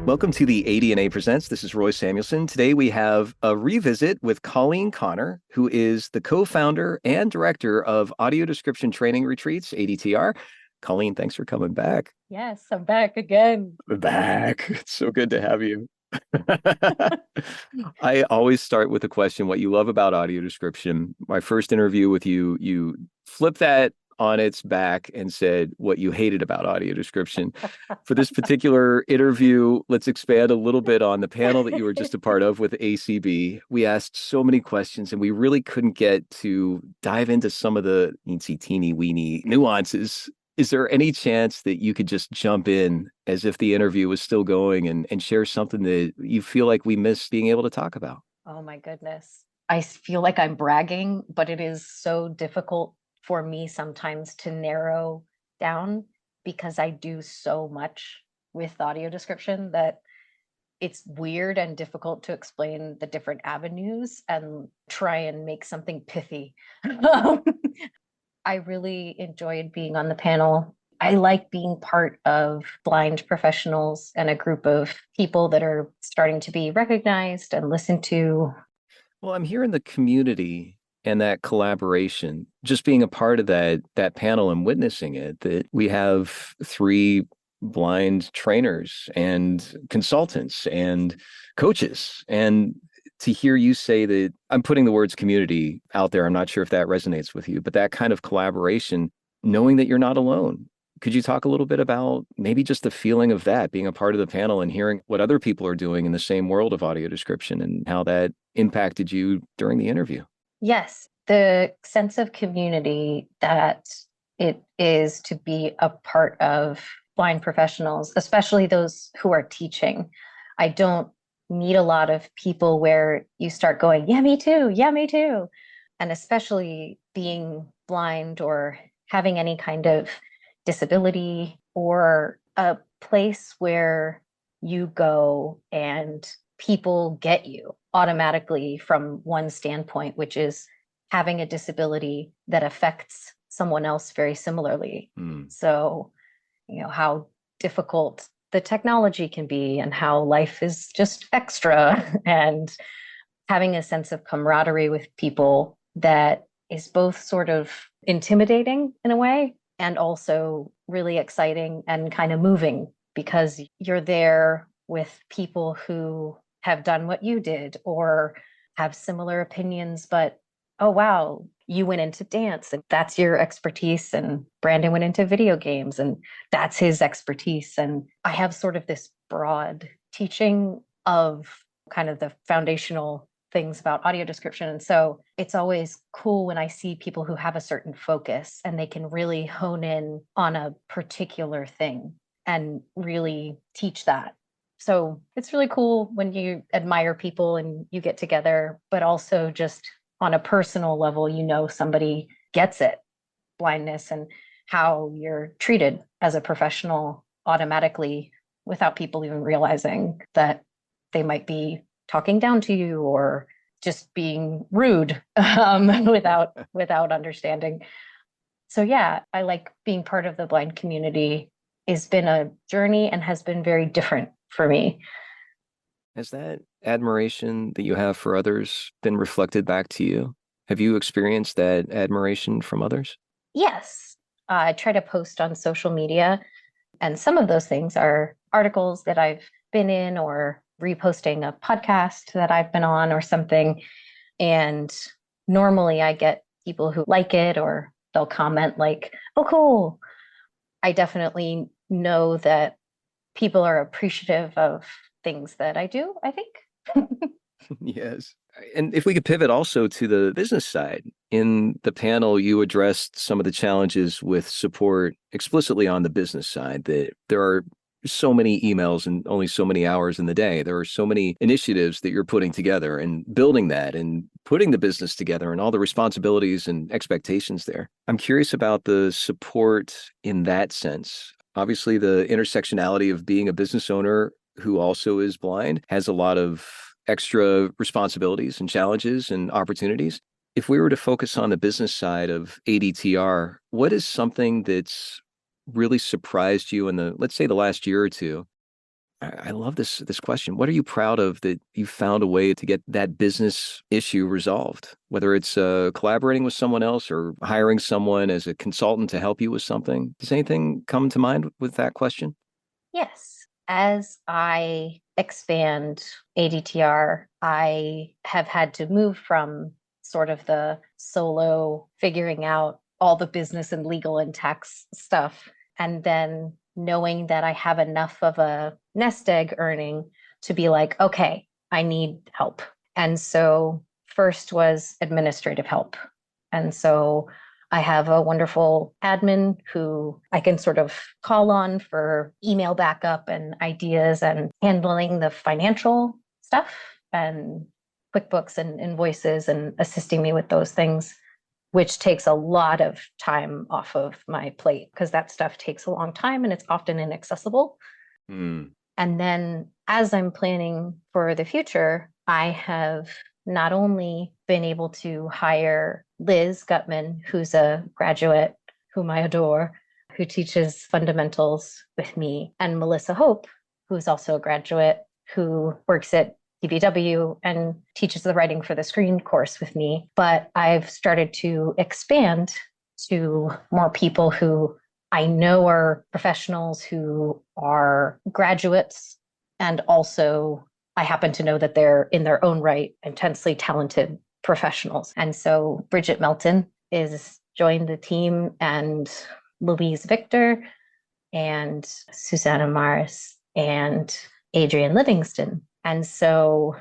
Welcome to the ADNA Presents. This is Roy Samuelson. Today we have a revisit with Colleen Connor, who is the co-founder and director of Audio Description Training Retreats, ADTR. Colleen, thanks for coming back. Yes, I'm back again. Back. It's so good to have you. I always start with a question, what you love about audio description. My first interview with you, you flipped that on its back and said what you hated about audio description. For this particular interview, let's expand a little bit on the panel that you were just a part of with ACB. We asked so many questions and we really couldn't get to dive into some of the teeny weeny nuances. Is there any chance that you could just jump in as if the interview was still going and share something that you feel like we missed being able to talk about? Oh my goodness. I feel like I'm bragging, but it is so difficult for me sometimes to narrow down because I do so much with audio description that it's weird and difficult to explain the different avenues and try and make something pithy. I really enjoyed being on the panel. I like being part of blind professionals and a group of people that are starting to be recognized and listened to. Well, I'm here in the community and that collaboration, just being a part of that panel and witnessing it, that we have three blind trainers and consultants and coaches. And to hear you say that, I'm putting the words community out there. I'm not sure if that resonates with you, but that kind of collaboration, knowing that you're not alone. Could you talk a little bit about maybe just the feeling of that, being a part of the panel and hearing what other people are doing in the same world of audio description and how that impacted you during the interview? Yes, the sense of community that it is to be a part of blind professionals, especially those who are teaching. I don't meet a lot of people where you start going, yeah, me too. Yeah, me too. And especially being blind or having any kind of disability or a place where you go and people get you automatically from one standpoint, which is having a disability that affects someone else very similarly. So, how difficult the technology can be and how life is just extra and having a sense of camaraderie with people that is both sort of intimidating in a way and also really exciting and kind of moving because you're there with people who have done what you did or have similar opinions, but oh, wow, you went into dance and that's your expertise. And Brandon went into video games and that's his expertise. And I have sort of this broad teaching of kind of the foundational things about audio description. And so it's always cool when I see people who have a certain focus and they can really hone in on a particular thing and really teach that. So it's really cool when you admire people and you get together, but also just on a personal level, somebody gets it, blindness and how you're treated as a professional automatically without people even realizing that they might be talking down to you or just being rude without understanding. So yeah, I like being part of the blind community. It's been a journey and has been very different for me. Has that admiration that you have for others been reflected back to you? Have you experienced that admiration from others? Yes, I try to post on social media, and some of those things are articles that I've been in or reposting a podcast that I've been on or something. And normally I get people who like it or they'll comment like, oh, cool. I definitely know that people are appreciative of things that I do, I think. Yes. And if we could pivot also to the business side, in the panel, you addressed some of the challenges with support explicitly on the business side, that there are so many emails and only so many hours in the day. There are so many initiatives that you're putting together and building that and putting the business together and all the responsibilities and expectations there. I'm curious about the support in that sense. Obviously, the intersectionality of being a business owner who also is blind has a lot of extra responsibilities and challenges and opportunities. If we were to focus on the business side of ADTR, what is something that's really surprised you in let's say the last year or two I love this question. What are you proud of that you found a way to get that business issue resolved? Whether it's collaborating with someone else or hiring someone as a consultant to help you with something. Does anything come to mind with that question? Yes. As I expand ADTR, I have had to move from sort of the solo figuring out all the business and legal and tax stuff, and then knowing that I have enough of a nest egg earning to be like, okay, I need help. And so first was administrative help. And so I have a wonderful admin who I can sort of call on for email backup and ideas and handling the financial stuff and QuickBooks and invoices and assisting me with those things, which takes a lot of time off of my plate because that stuff takes a long time and it's often inaccessible. Mm. And then as I'm planning for the future, I have not only been able to hire Liz Gutman, who's a graduate whom I adore, who teaches fundamentals with me, and Melissa Hope, who's also a graduate who works at DBW and teaches the writing for the screen course with me. But I've started to expand to more people who I know are professionals who are graduates, and also I happen to know that they're in their own right intensely talented professionals. And so Bridget Melton is joined the team, and Louise Victor and Susanna Maris and Adrian Livingston. And so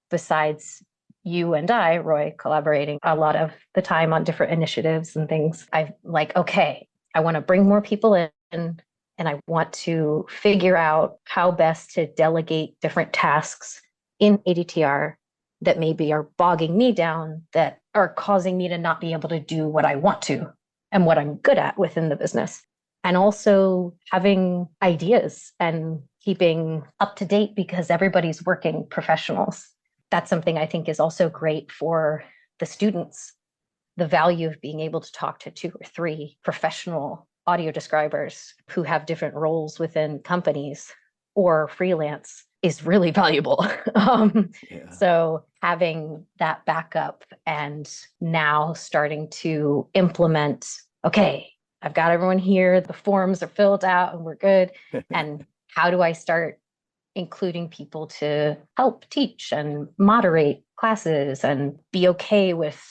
besides you and I, Roy, collaborating a lot of the time on different initiatives and things, I'm like, okay, I want to bring more people in, and I want to figure out how best to delegate different tasks in ADTR that maybe are bogging me down, that are causing me to not be able to do what I want to and what I'm good at within the business. And also having ideas and keeping up to date because everybody's working professionals. That's something I think is also great for the students. The value of being able to talk to 2 or 3 professional audio describers who have different roles within companies or freelance is really valuable. Yeah. So having that backup and now starting to implement, okay, I've got everyone here, the forms are filled out and we're good. And how do I start including people to help teach and moderate classes and be okay with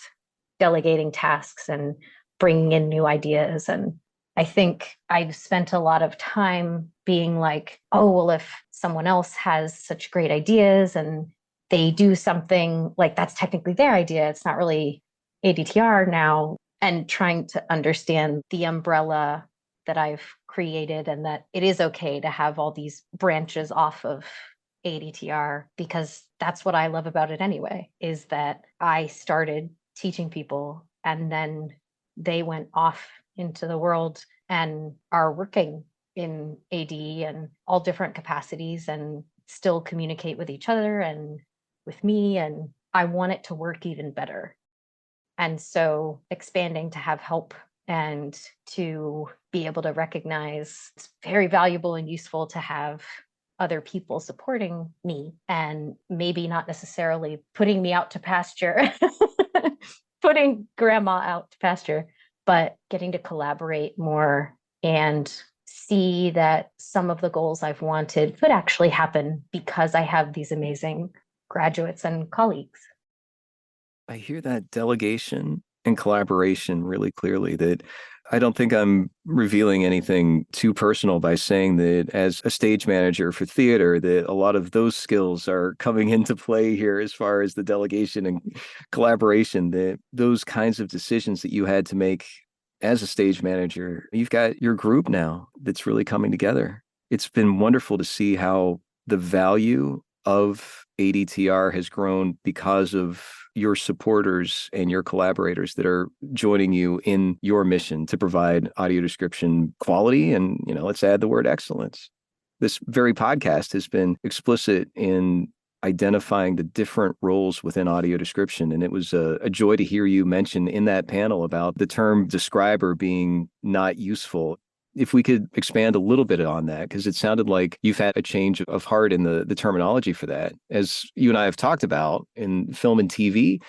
delegating tasks and bringing in new ideas? And I think I've spent a lot of time being like, oh, well, if someone else has such great ideas and they do something like that's technically their idea, it's not really ADTR now, and trying to understand the umbrella that I've created and that it is okay to have all these branches off of ADTR, because that's what I love about it anyway, is that I started teaching people and then they went off into the world and are working in AD and all different capacities and still communicate with each other and with me. And I want it to work even better. And so expanding to have help and to be able to recognize it's very valuable and useful to have other people supporting me and maybe not necessarily putting me out to pasture, putting grandma out to pasture, but getting to collaborate more and see that some of the goals I've wanted could actually happen because I have these amazing graduates and colleagues. I hear that delegation and collaboration really clearly. That I don't think I'm revealing anything too personal by saying that as a stage manager for theater, that a lot of those skills are coming into play here as far as the delegation and collaboration, that those kinds of decisions that you had to make as a stage manager, you've got your group now that's really coming together. It's been wonderful to see how the value of ADTR has grown because of your supporters and your collaborators that are joining you in your mission to provide audio description quality and, let's add the word excellence. This very podcast has been explicit in identifying the different roles within audio description. And it was a joy to hear you mention in that panel about the term describer being not useful. If we could expand a little bit on that, because it sounded like you've had a change of heart in the terminology for that. As you and I have talked about in film and TV,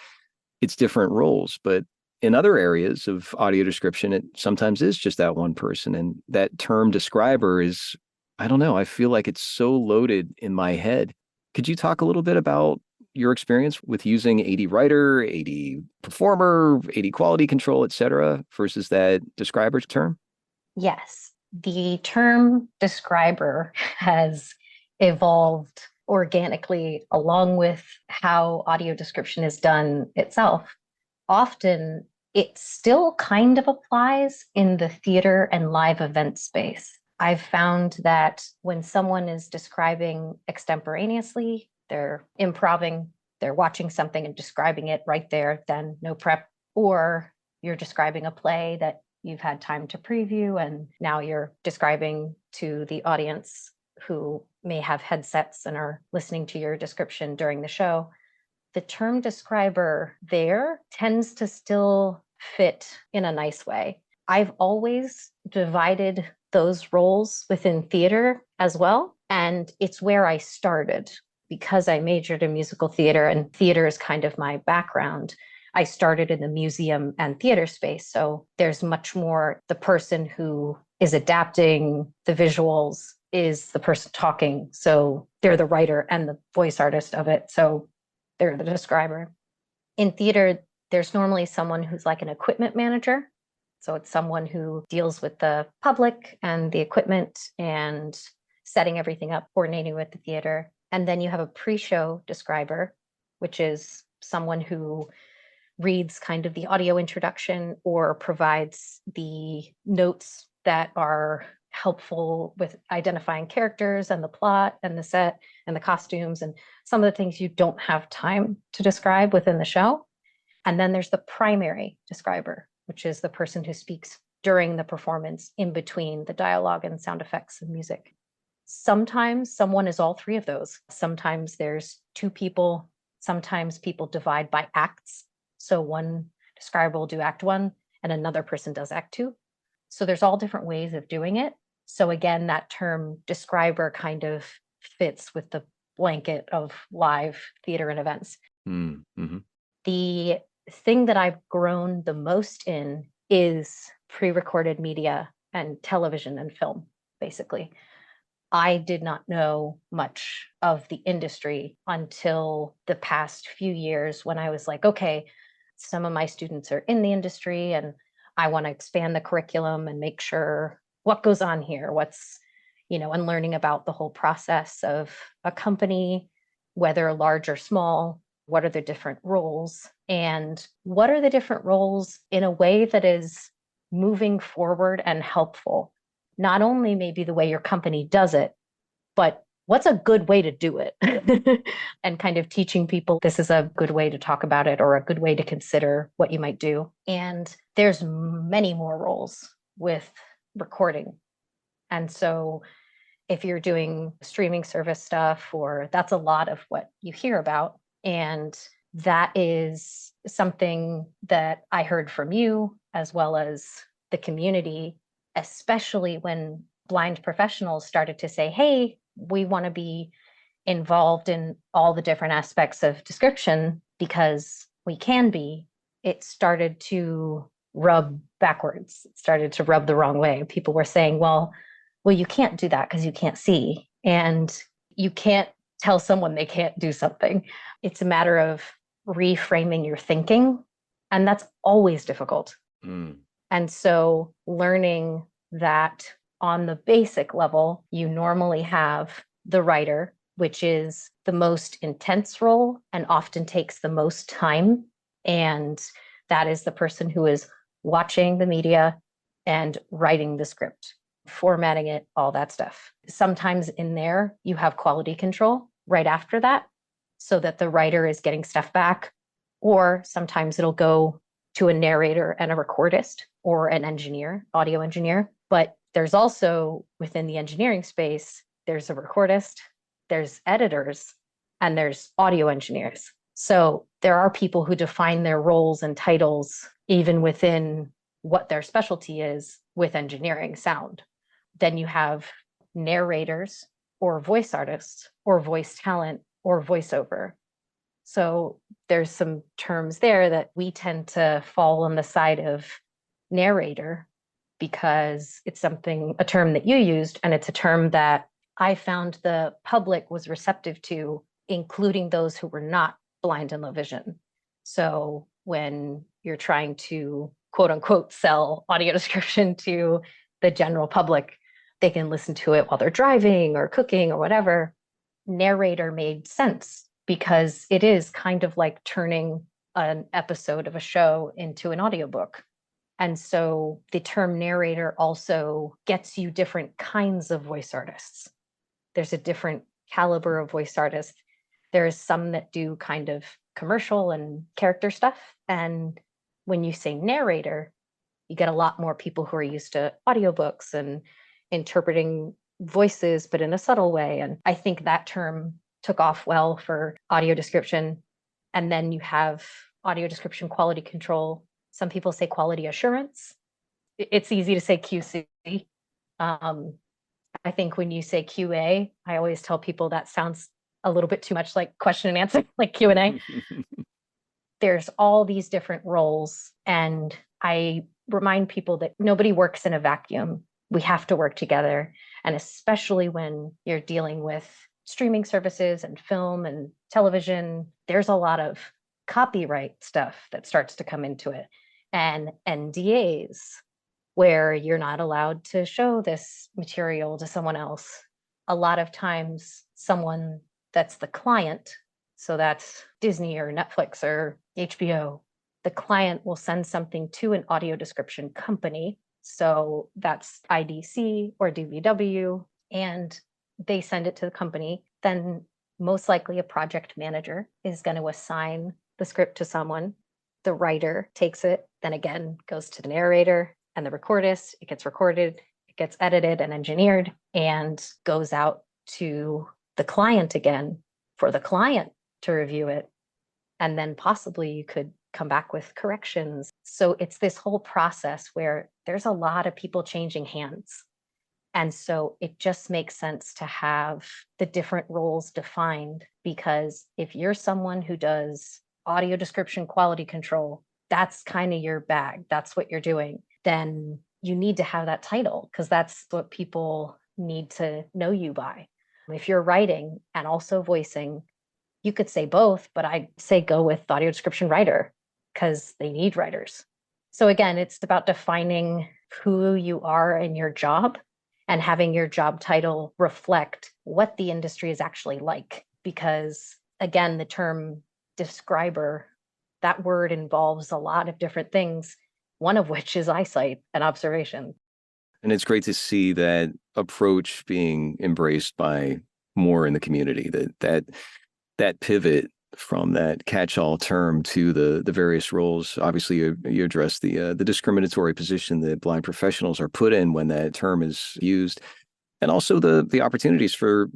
it's different roles, but in other areas of audio description, it sometimes is just that one person. And that term describer is, I don't know, I feel like it's so loaded in my head. Could you talk a little bit about your experience with using AD writer, AD performer, AD quality control, et cetera, versus that describer term? Yes, the term describer has evolved organically along with how audio description is done itself. Often it still kind of applies in the theater and live event space. I've found that when someone is describing extemporaneously, they're improving, they're watching something and describing it right there, then no prep, or you're describing a play that you've had time to preview and now you're describing to the audience who may have headsets and are listening to your description during the show. The term describer there tends to still fit in a nice way. I've always divided those roles within theater as well. And it's where I started because I majored in musical theater and theater is kind of my background. I started in the museum and theater space. So there's much more the person who is adapting the visuals is the person talking. So they're the writer and the voice artist of it. So they're the describer. In theater, there's normally someone who's like an equipment manager. So it's someone who deals with the public and the equipment and setting everything up, coordinating with the theater. And then you have a pre-show describer, which is someone who reads kind of the audio introduction or provides the notes that are helpful with identifying characters and the plot and the set and the costumes and some of the things you don't have time to describe within the show. And then there's the primary describer, which is the person who speaks during the performance in between the dialogue and sound effects and music. Sometimes someone is all three of those. Sometimes there's two people. Sometimes people divide by acts. So one describer will do act one and another person does act two. So there's all different ways of doing it. So again, that term describer kind of fits with the blanket of live theater and events. Mm-hmm. The thing that I've grown the most in is pre-recorded media and television and film, basically. I did not know much of the industry until the past few years when I was like, okay, some of my students are in the industry and I want to expand the curriculum and make sure what goes on here, what's, and learning about the whole process of a company, whether large or small, what are the different roles and what are the different roles in a way that is moving forward and helpful. Not only maybe the way your company does it, but what's a good way to do it? And kind of teaching people this is a good way to talk about it or a good way to consider what you might do. And there's many more roles with recording. And so if you're doing streaming service stuff, or that's a lot of what you hear about. And that is something that I heard from you as well as the community, especially when blind professionals started to say, hey, we want to be involved in all the different aspects of description because we can be. It started to rub backwards. It started to rub the wrong way. People were saying, well, you can't do that because you can't see. And you can't tell someone they can't do something. It's a matter of reframing your thinking. And that's always difficult. Mm. And so learning that on the basic level, you normally have the writer, which is the most intense role and often takes the most time. And that is the person who is watching the media and writing the script, formatting it, all that stuff. Sometimes in there, you have quality control right after that so that the writer is getting stuff back. Or sometimes it'll go to a narrator and a recordist or an engineer, audio engineer. But there's also within the engineering space, there's a recordist, there's editors, and there's audio engineers. So there are people who define their roles and titles even within what their specialty is with engineering sound. Then you have narrators or voice artists or voice talent or voiceover. So there's some terms there that we tend to fall on the side of narrator because it's a term that you used, and it's a term that I found the public was receptive to, including those who were not blind and low vision. So when you're trying to quote unquote sell audio description to the general public, they can listen to it while they're driving or cooking or whatever. Narrator made sense because it is kind of like turning an episode of a show into an audiobook. And so the term narrator also gets you different kinds of voice artists. There's a different caliber of voice artists. There's some that do kind of commercial and character stuff. And when you say narrator, you get a lot more people who are used to audiobooks and interpreting voices, but in a subtle way. And I think that term took off well for audio description. And then you have audio description quality control. Some people say quality assurance. It's easy to say QC. I think when you say QA, I always tell people that sounds a little bit too much like question and answer, like Q&A. There's all these different roles, and I remind people that nobody works in a vacuum. We have to work together, and especially when you're dealing with streaming services and film and television, there's a lot of copyright stuff that starts to come into it, and NDAs, where you're not allowed to show this material to someone else. A lot of times, someone that's the client, so that's Disney or Netflix or HBO, the client will send something to an audio description company. So that's IDC or DVW, and they send it to the company. Then most likely a project manager is going to assign the script to someone. The writer takes it, then again goes to the narrator and the recordist. It gets recorded, it gets edited and engineered, and goes out to the client again for the client to review it. And then possibly you could come back with corrections. So it's this whole process where there's a lot of people changing hands. And so it just makes sense to have the different roles defined, because if you're someone who does audio description quality control, that's kind of your bag, that's what you're doing, then you need to have that title because that's what people need to know you by. If you're writing and also voicing, you could say both, but I'd say go with audio description writer because they need writers. So again, it's about defining who you are in your job and having your job title reflect what the industry is actually like. Because again, the term describer, that word involves a lot of different things, one of which is eyesight and observation. And it's great to see that approach being embraced by more in the community, that pivot from that catch-all term to the various roles. Obviously, you address the discriminatory position that blind professionals are put in when that term is used, and also the opportunities for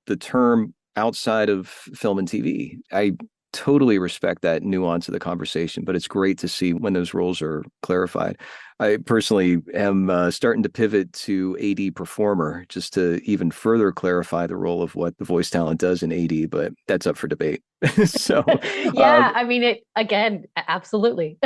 the term outside of film and TV. I totally respect that nuance of the conversation, but it's great to see when those roles are clarified. I personally am starting to pivot to AD performer just to even further clarify the role of what the voice talent does in AD, but that's up for debate. So, yeah, I mean, it again, absolutely.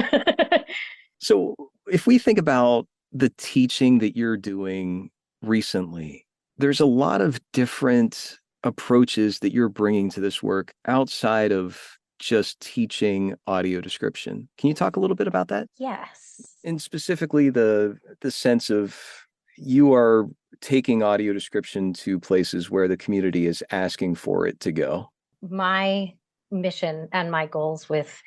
so if we think about the teaching that you're doing recently, there's a lot of different approaches that you're bringing to this work outside of just teaching audio description. Can you talk a little bit about that? Yes. And specifically the sense of you are taking audio description to places where the community is asking for it to go. My mission and my goals with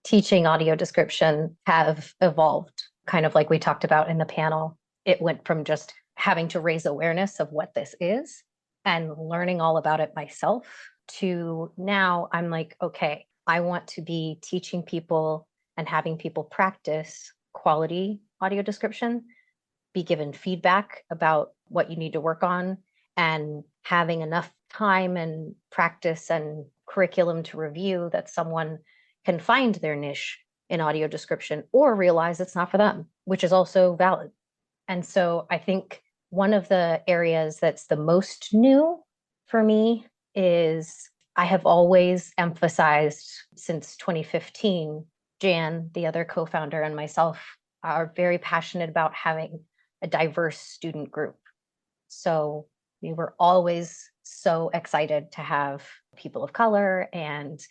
teaching audio description have evolved, kind of like we talked about in the panel. It went from just having to raise awareness of what this is and learning all about it myself to now I'm like, okay, I want to be teaching people and having people practice quality audio description, be given feedback about what you need to work on, and having enough time and practice and curriculum to review that someone can find their niche in audio description or realize it's not for them, which is also valid. And so I think one of the areas that's the most new for me is I have always emphasized since 2015, Jan, the other co-founder, and myself are very passionate about having a diverse student group. So we were always so excited to have people of color and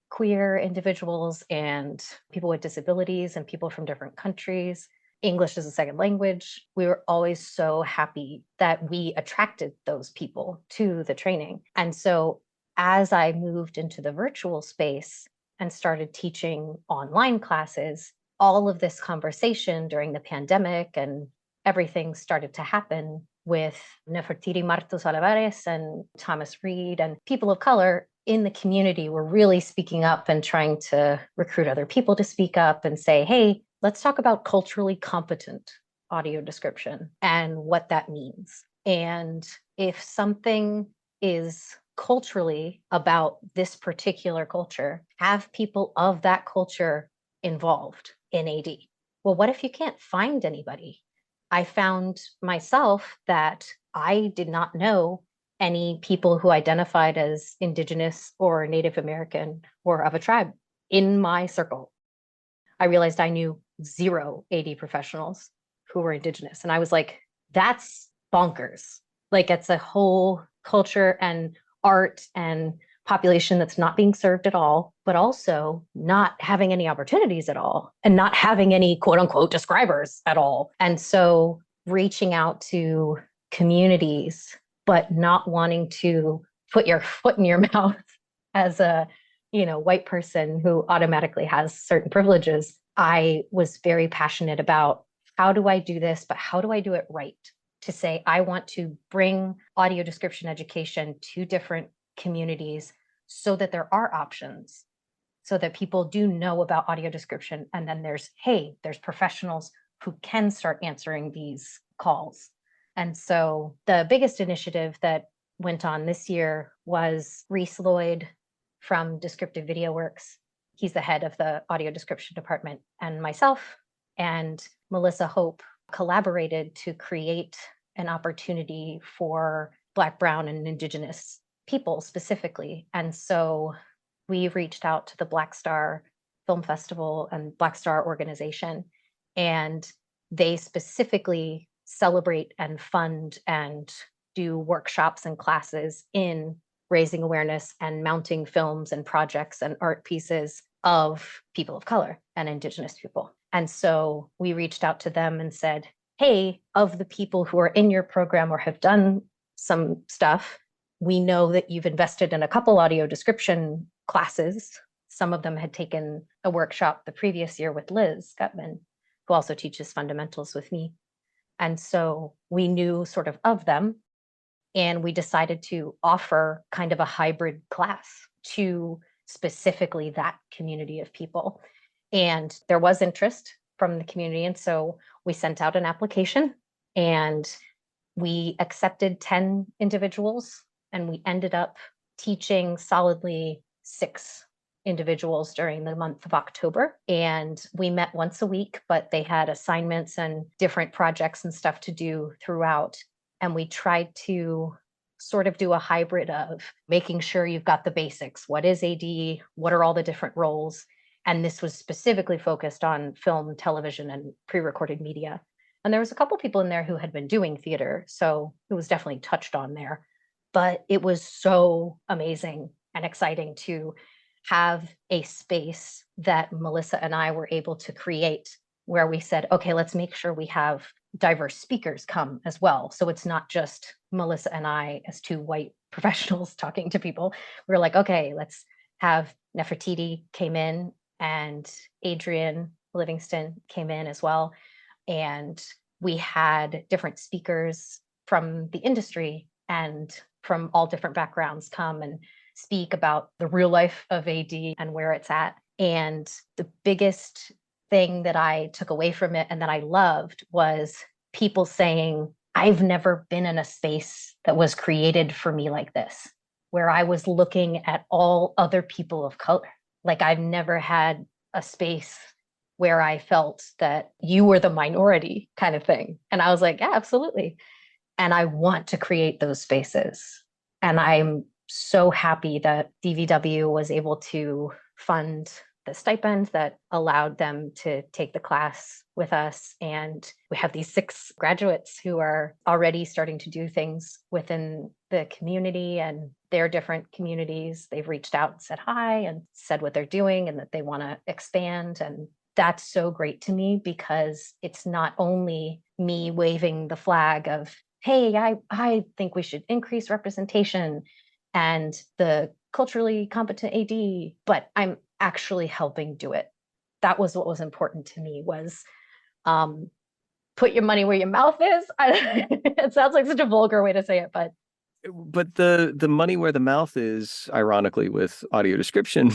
queer individuals and people with disabilities and people from different countries. English as a second language. We were always so happy that we attracted those people to the training. And so as I moved into the virtual space and started teaching online classes, all of this conversation during the pandemic and everything started to happen with Nefertiti Martos Olivares and Thomas Reed and people of color in the community were really speaking up and trying to recruit other people to speak up and say, hey, let's talk about culturally competent audio description and what that means. And if something is culturally about this particular culture, have people of that culture involved in AD. Well, what if you can't find anybody? I found myself that I did not know any people who identified as Indigenous or Native American or of a tribe in my circle. I realized I knew 0 AD professionals who were Indigenous. And I was like, that's bonkers. Like, it's a whole culture and art and population that's not being served at all, but also not having any opportunities at all and not having any quote unquote describers at all. And so reaching out to communities, but not wanting to put your foot in your mouth as a white person who automatically has certain privileges. I was very passionate about how do I do this, but how do I do it right? To say, I want to bring audio description education to different communities so that there are options, so that people do know about audio description. And then there's professionals who can start answering these calls. And so the biggest initiative that went on this year was Reese Lloyd from Descriptive Video Works. He's the head of the audio description department, and myself and Melissa Hope collaborated to create an opportunity for Black, Brown, and Indigenous people specifically. And so we reached out to the Black Star Film Festival and Black Star organization, and they specifically celebrate and fund and do workshops and classes in raising awareness and mounting films and projects and art pieces of people of color and Indigenous people. And so we reached out to them and said, hey, of the people who are in your program or have done some stuff, we know that you've invested in a couple audio description classes. Some of them had taken a workshop the previous year with Liz Gutman, who also teaches fundamentals with me. And so we knew sort of them, and we decided to offer kind of a hybrid class to specifically that community of people. And there was interest from the community. And so we sent out an application and we accepted 10 individuals, and we ended up teaching solidly 6 individuals during the month of October. And we met once a week, but they had assignments and different projects and stuff to do throughout. And we tried to sort of do a hybrid of making sure you've got the basics. What is AD? What are all the different roles? And this was specifically focused on film, television, and pre-recorded media. And there was a couple people in there who had been doing theater, so it was definitely touched on there. But it was so amazing and exciting to have a space that Melissa and I were able to create where we said, okay, let's make sure we have diverse speakers come as well. So it's not just Melissa and I as 2 white professionals talking to people. We were like, okay, let's have Nefertiti came in and Adrian Livingston came in as well. And we had different speakers from the industry and from all different backgrounds come and speak about the real life of AD and where it's at. And the biggest thing that I took away from it and that I loved was people saying, I've never been in a space that was created for me like this, where I was looking at all other people of color. Like, I've never had a space where I felt that you were the minority kind of thing. And I was like, yeah, absolutely. And I want to create those spaces. And I'm so happy that DVW was able to fund the stipend that allowed them to take the class with us. And we have these 6 graduates who are already starting to do things within the community and their different communities. They've reached out and said hi and said what they're doing and that they want to expand. And that's so great to me because it's not only me waving the flag of, hey, I think we should increase representation and the culturally competent AD, but I'm actually helping do it. That was what was important to me was put your money where your mouth is. It sounds like such a vulgar way to say it, but the money where the mouth is, ironically, with audio description,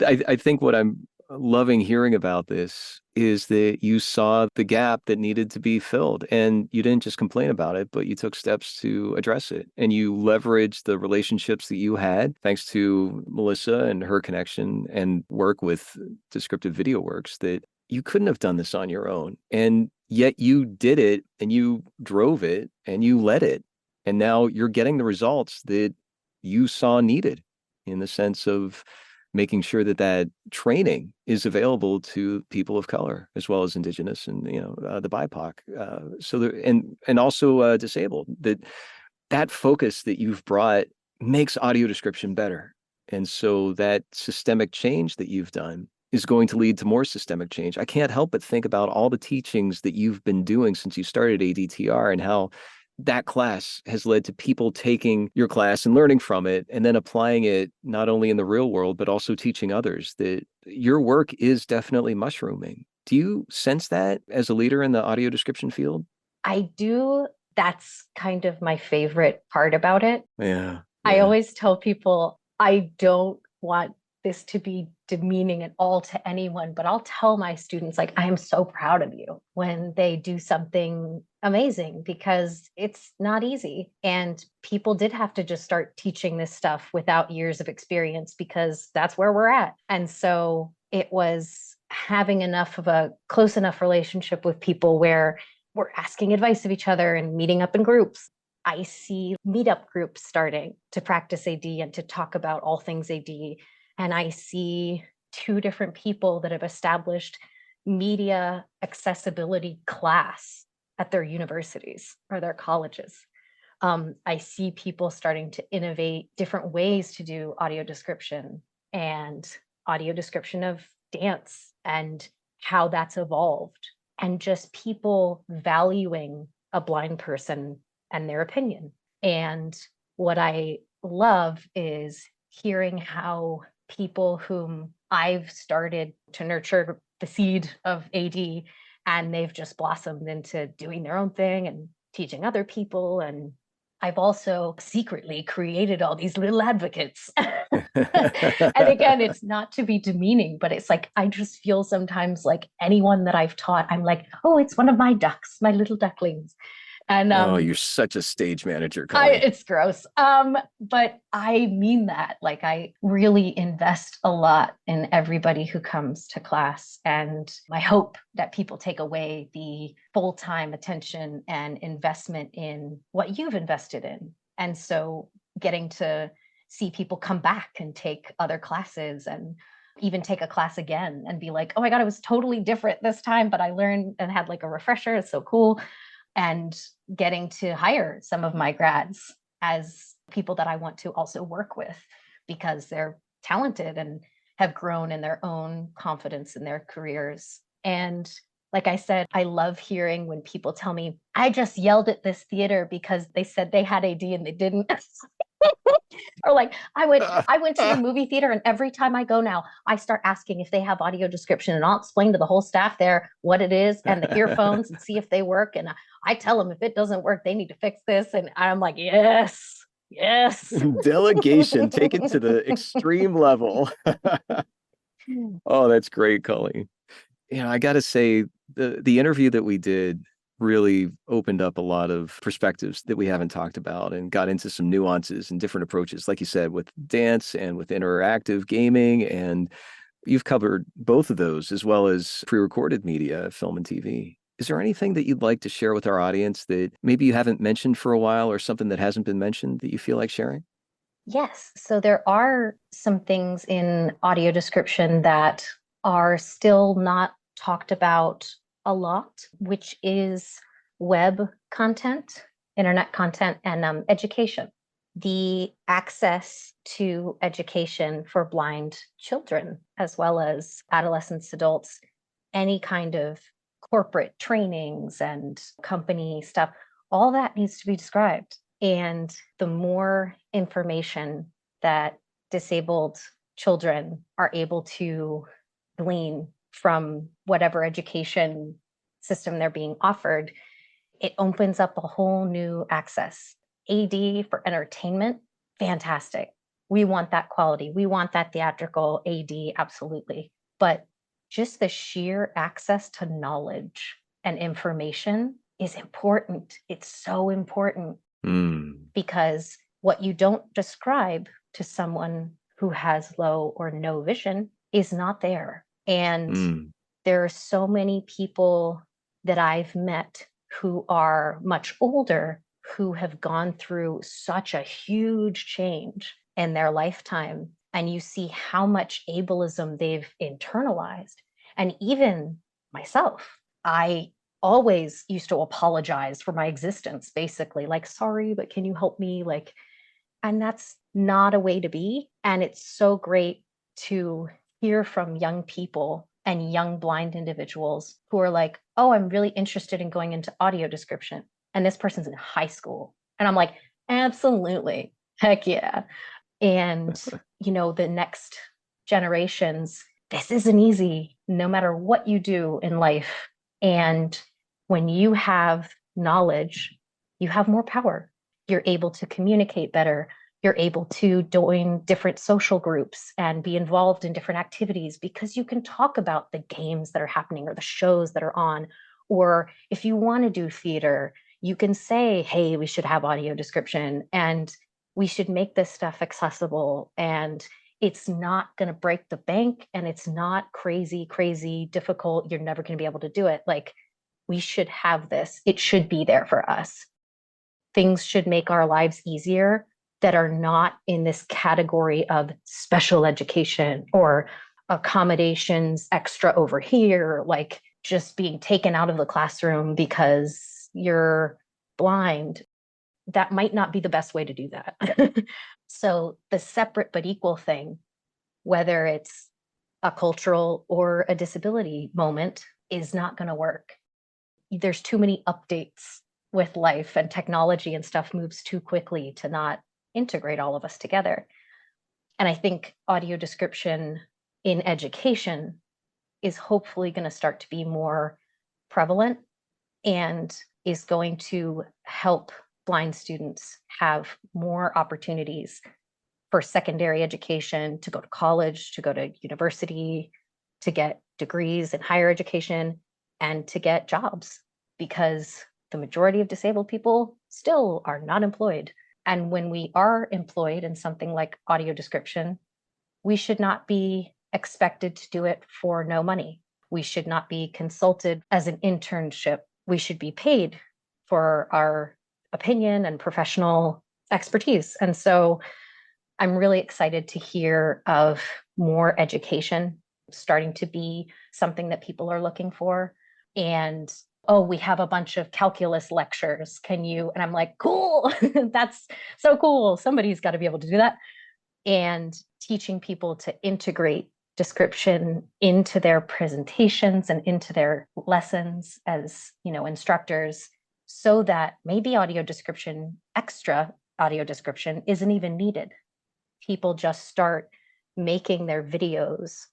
I think what I'm loving hearing about this is that you saw the gap that needed to be filled and you didn't just complain about it, but you took steps to address it and you leveraged the relationships that you had thanks to Melissa and her connection and work with Descriptive Video Works that you couldn't have done this on your own. And yet you did it and you drove it and you led it. And now you're getting the results that you saw needed in the sense of making sure that that training is available to people of color as well as indigenous and the BIPOC, and also disabled. That focus that you've brought makes audio description better, and so that systemic change that you've done is going to lead to more systemic change. I can't help but think about all the teachings that you've been doing since you started ADTR and how that class has led to people taking your class and learning from it and then applying it not only in the real world, but also teaching others that your work is definitely mushrooming. Do you sense that as a leader in the audio description field? I do. That's kind of my favorite part about it. Yeah. I Yeah. always tell people I don't want this to be demeaning at all to anyone, but I'll tell my students, like, I am so proud of you when they do something amazing because it's not easy. And people did have to just start teaching this stuff without years of experience because that's where we're at. And so it was having enough of a close enough relationship with people where we're asking advice of each other and meeting up in groups. I see meetup groups starting to practice AD and to talk about all things AD. And I see 2 different people that have established media accessibility class at their universities or their colleges. I see people starting to innovate different ways to do audio description and audio description of dance and how that's evolved, and just people valuing a blind person and their opinion. And what I love is hearing how people whom I've started to nurture the seed of AD and they've just blossomed into doing their own thing and teaching other people. And I've also secretly created all these little advocates. And again, it's not to be demeaning, but it's like, I just feel sometimes like anyone that I've taught, I'm like, oh, it's one of my ducks, my little ducklings. And Oh, you're such a stage manager, Colleen. it's gross. But I mean that. Like, I really invest a lot in everybody who comes to class. And I hope that people take away the full-time attention and investment in what you've invested in. And so getting to see people come back and take other classes and even take a class again and be like, oh my God, it was totally different this time, but I learned and had like a refresher. It's so cool. And getting to hire some of my grads as people that I want to also work with because they're talented and have grown in their own confidence in their careers. And like I said, I love hearing when people tell me, I just yelled at this theater because they said they had AD and they didn't. Or like I went to the movie theater and every time I go now, I start asking if they have audio description and I'll explain to the whole staff there what it is and the earphones and see if they work. And I tell them if it doesn't work, they need to fix this. And I'm like, yes, yes. Delegation, take it to the extreme level. Oh, that's great, Colleen. I got to say, the interview that we did really opened up a lot of perspectives that we haven't talked about and got into some nuances and different approaches, like you said, with dance and with interactive gaming. And you've covered both of those as well as pre-recorded media, film and TV. Is there anything that you'd like to share with our audience that maybe you haven't mentioned for a while or something that hasn't been mentioned that you feel like sharing? Yes. So there are some things in audio description that are still not talked about a lot, which is web content, internet content, and education. The access to education for blind children, as well as adolescents, adults, any kind of corporate trainings and company stuff, all that needs to be described. And the more information that disabled children are able to glean from whatever education system they're being offered, it opens up a whole new access. AD for entertainment, fantastic. We want that quality. We want that theatrical AD, absolutely. But just the sheer access to knowledge and information is important. It's so important Mm, because what you don't describe to someone who has low or no vision is not there. And mm, there are so many people that I've met who are much older who have gone through such a huge change in their lifetime. And you see how much ableism they've internalized. And even myself, I always used to apologize for my existence, basically, like, sorry, but can you help me? Like, and that's not a way to be. And it's so great to hear from young people and young blind individuals who are like, oh, I'm really interested in going into audio description. And this person's in high school. And I'm like, absolutely. Heck yeah. And, the next generations, this isn't easy no matter what you do in life. And when you have knowledge, you have more power. You're able to communicate better. You're able to join different social groups and be involved in different activities because you can talk about the games that are happening or the shows that are on. Or if you want to do theater, you can say, hey, we should have audio description and we should make this stuff accessible. And it's not going to break the bank and it's not crazy, crazy difficult. You're never going to be able to do it. Like, we should have this. It should be there for us. Things should make our lives easier that are not in this category of special education or accommodations extra over here, like just being taken out of the classroom because you're blind. That might not be the best way to do that. So the separate but equal thing, whether it's a cultural or a disability moment, is not going to work. There's too many updates with life, and technology and stuff moves too quickly to not integrate all of us together. And I think audio description in education is hopefully going to start to be more prevalent and is going to help blind students have more opportunities for secondary education, to go to college, to go to university, to get degrees in higher education, and to get jobs, because the majority of disabled people still are not employed. And when we are employed in something like audio description, we should not be expected to do it for no money. We should not be consulted as an internship. We should be paid for our opinion and professional expertise. And so I'm really excited to hear of more education starting to be something that people are looking for. And oh, we have a bunch of calculus lectures. Can you? And I'm like, cool, that's so cool. Somebody's got to be able to do that. And teaching people to integrate description into their presentations and into their lessons as, instructors, so that maybe extra audio description isn't even needed. People just start making their videos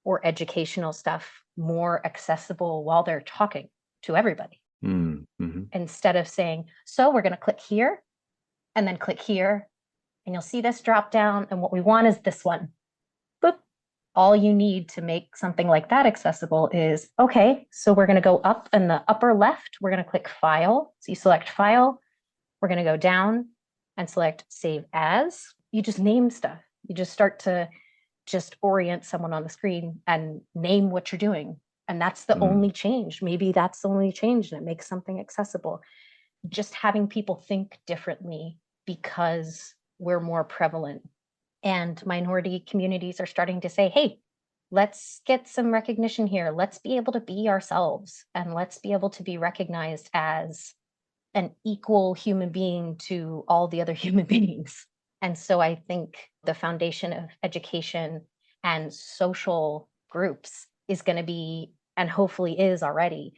or educational stuff more accessible while they're talking to everybody. mm-hmm. Instead of saying, so we're going to click here and then click here, and you'll see this drop down. And what we want is this one. Boop. All you need to make something like that accessible is, okay, so we're going to go up in the upper left. We're going to click File. So you select File. We're going to go down and select Save As. You just name stuff. You just start to just orient someone on the screen and name what you're doing. And that's the Mm. only change. Maybe that's the only change that makes something accessible. Just having people think differently because we're more prevalent. And minority communities are starting to say, hey, let's get some recognition here. Let's be able to be ourselves and let's be able to be recognized as an equal human being to all the other human beings. And so I think the foundation of education and social groups is going to be, and hopefully is already,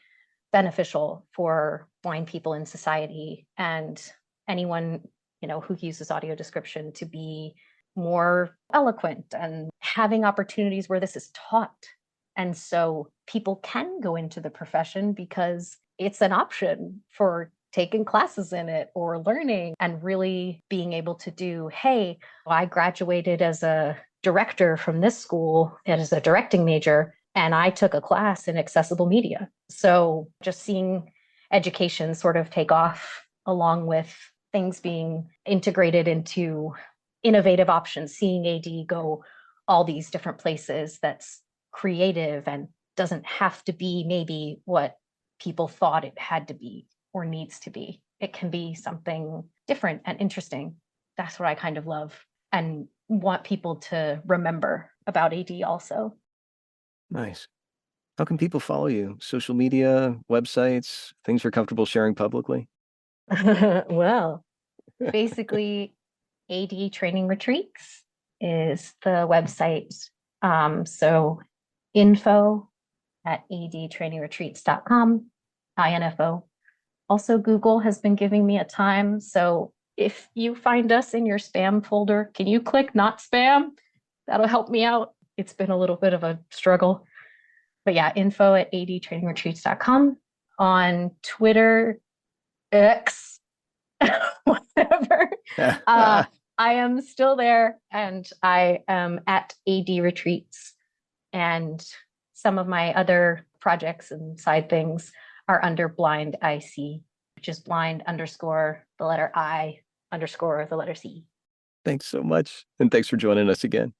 beneficial for blind people in society and anyone, who uses audio description to be more eloquent and having opportunities where this is taught. And so people can go into the profession because it's an option for taking classes in it or learning and really being able to do, hey, I graduated as a director from this school as a directing major, and I took a class in accessible media. So just seeing education sort of take off along with things being integrated into innovative options, seeing AD go all these different places that's creative and doesn't have to be maybe what people thought it had to be or needs to be. It can be something different and interesting. That's what I kind of love and want people to remember about AD also. Nice. How can people follow you? Social media, websites, things you're comfortable sharing publicly? Well, basically, AD Training Retreats is the website. So info at adtrainingretreats.com, info. Also, Google has been giving me a time. So if you find us in your spam folder, can you click not spam? That'll help me out. It's been a little bit of a struggle. But yeah, info at adtrainingretreats.com. On Twitter, X, whatever. I am still there and I am at AD Retreats. And some of my other projects and side things are under blind IC, which is blind underscore the letter I underscore the letter C. Thanks so much. And thanks for joining us again.